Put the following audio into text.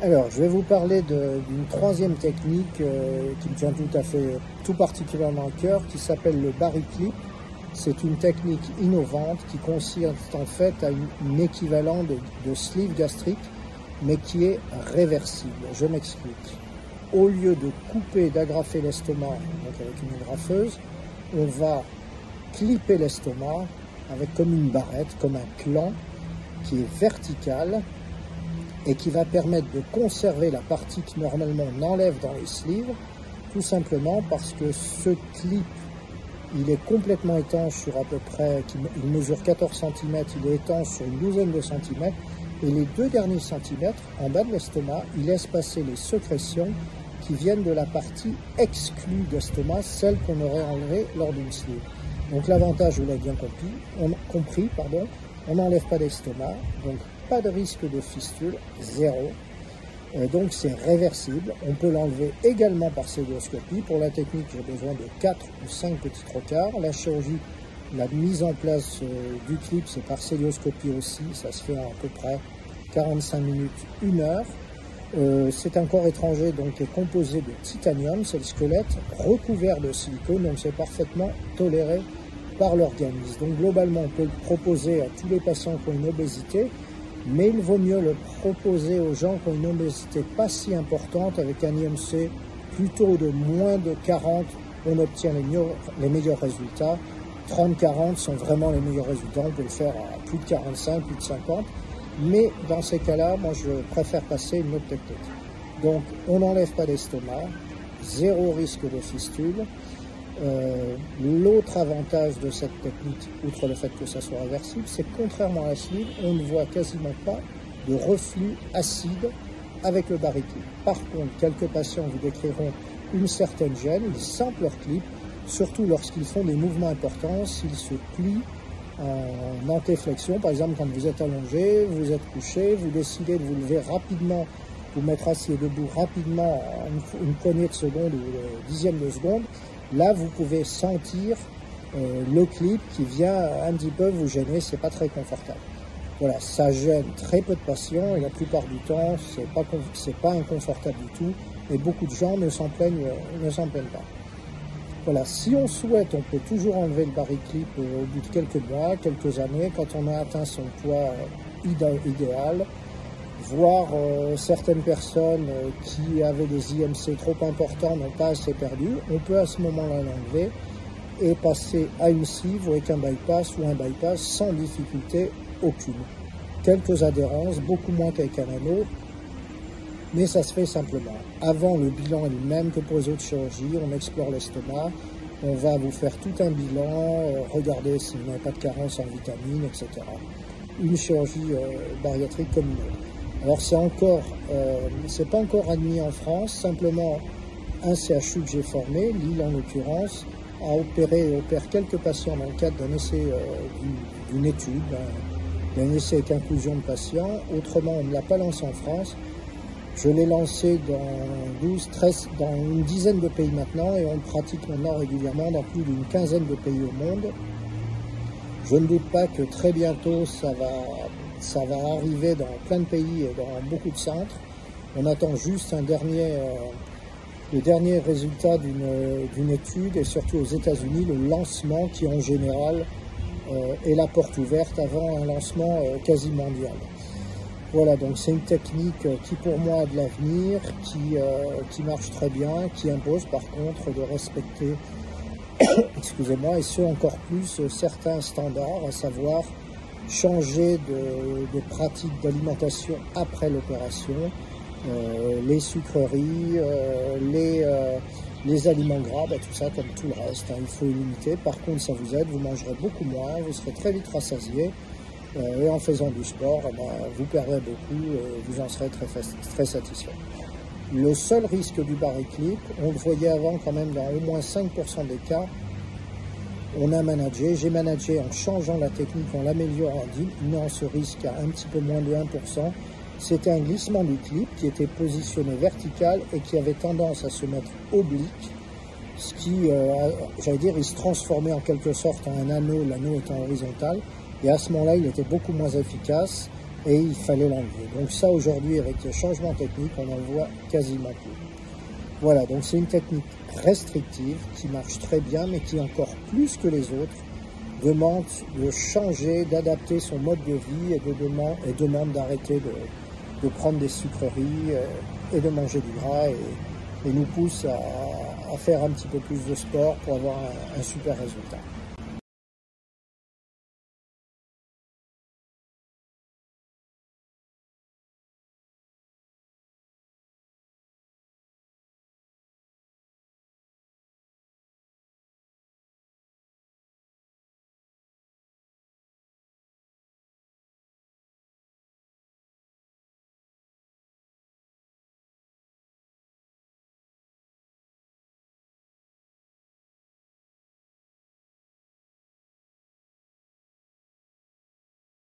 Alors, je vais vous parler d'une troisième technique qui me tient tout particulièrement à cœur, qui s'appelle le Barry Clip. C'est une technique innovante qui consiste en fait à une équivalent de sleeve gastrique, mais qui est réversible. Je m'explique. Au lieu de couper, d'agrafer l'estomac, donc avec une agrafeuse, on va clipper l'estomac avec comme une barrette, comme un clan qui est vertical et qui va permettre de conserver la partie que normalement on enlève dans les sleeves, tout simplement parce que ce clip, il est complètement étanche sur à peu près, il mesure 14 cm, il est étanche sur une douzaine de centimètres, et les 2 derniers centimètres, en bas de l'estomac, il laisse passer les sécrétions qui viennent de la partie exclue d'estomac, celle qu'on aurait enlevée lors d'une sleeve. Donc l'avantage, vous l'avez bien compris, on n'enlève pas d'estomac, donc pas de risque de fistule, zéro. Donc c'est réversible. On peut l'enlever également par célioscopie. Pour la technique, j'ai besoin de 4 ou 5 petits trocars. La chirurgie, la mise en place du clip, c'est par célioscopie aussi. Ça se fait en à peu près 45 minutes, 1 heure. C'est un corps étranger donc qui est composé de titanium, c'est le squelette, recouvert de silicone, donc c'est parfaitement toléré par l'organisme. Donc globalement, on peut le proposer à tous les patients qui ont une obésité, mais il vaut mieux le proposer aux gens qui ont une obésité pas si importante, avec un IMC plutôt de moins de 40, on obtient les meilleurs résultats. 30-40 sont vraiment les meilleurs résultats, on peut le faire à plus de 45, plus de 50. Mais dans ces cas-là, moi je préfère passer une autre technique. Donc on n'enlève pas d'estomac, zéro risque de fistule. L'autre avantage de cette technique, outre le fait que ça soit réversible, c'est que contrairement à la sleeve, on ne voit quasiment pas de reflux acide avec le Barry Clip. Par contre, quelques patients vous décriront une certaine gêne, ils sentent leur clip, surtout lorsqu'ils font des mouvements importants, s'ils se plient en antéflexion, par exemple quand vous êtes allongé, vous êtes couché, vous décidez de vous lever rapidement, vous mettre assis et debout rapidement en une poignée de seconde ou dixième de seconde, là vous pouvez sentir le clip qui vient un petit peu vous gêner, c'est pas très confortable. Voilà, ça gêne très peu de patients et la plupart du temps c'est pas inconfortable du tout et beaucoup de gens ne s'en plaignent pas. Voilà, si on souhaite, on peut toujours enlever le Barry Clip au bout de quelques mois, quelques années, quand on a atteint son poids idéal, voire certaines personnes qui avaient des IMC trop importants n'ont pas assez perdu, on peut à ce moment-là l'enlever et passer à une sleeve ou avec un bypass sans difficulté aucune. Quelques adhérences, beaucoup moins qu'avec un anneau, mais ça se fait simplement. Avant, le bilan est le même que pour les autres chirurgies. On explore l'estomac, on va vous faire tout un bilan, regarder si vous n'avez pas de carence en vitamines, etc. Une chirurgie bariatrique comme une autre. Alors c'est pas encore admis en France, simplement un CHU que j'ai formé, Lille en l'occurrence, a opère quelques patients dans le cadre d'un essai d'une étude, d'un essai avec inclusion de patients. Autrement, on ne l'a pas lancé en France. Je l'ai lancé dans une dizaine de pays maintenant et on le pratique maintenant régulièrement dans plus d'une quinzaine de pays au monde. Je ne doute pas que très bientôt ça va arriver dans plein de pays et dans beaucoup de centres. On attend juste le dernier résultat d'une étude et surtout aux États-Unis, le lancement qui en général est la porte ouverte avant un lancement quasi mondial. Voilà, donc c'est une technique qui pour moi a de l'avenir, qui marche très bien, qui impose par contre de respecter, excusez-moi, et ce encore plus, certains standards, à savoir changer de pratique d'alimentation après l'opération, les sucreries, les aliments gras, tout ça comme tout le reste, il faut limiter. Par contre, ça vous aide, vous mangerez beaucoup moins, vous serez très vite rassasié. Et en faisant du sport, vous perdrez beaucoup et vous en serez très satisfait. Le seul risque du Barry Clip, on le voyait avant quand même dans au moins 5% des cas, on a managé, j'ai managé en changeant la technique, en l'améliorant, en diminuant ce risque à un petit peu moins de 1%. C'était un glissement du clip qui était positionné vertical et qui avait tendance à se mettre oblique, ce qui, j'allais dire, il se transformait en quelque sorte en un anneau, l'anneau étant horizontal. Et à ce moment-là, il était beaucoup moins efficace et il fallait l'enlever. Donc ça, aujourd'hui, avec le changement technique, on n'en voit quasiment plus. Voilà, donc c'est une technique restrictive qui marche très bien, mais qui, encore plus que les autres, demande de changer, d'adapter son mode de vie et demande d'arrêter de prendre des sucreries et de manger du gras et nous pousse à faire un petit peu plus de sport pour avoir un super résultat.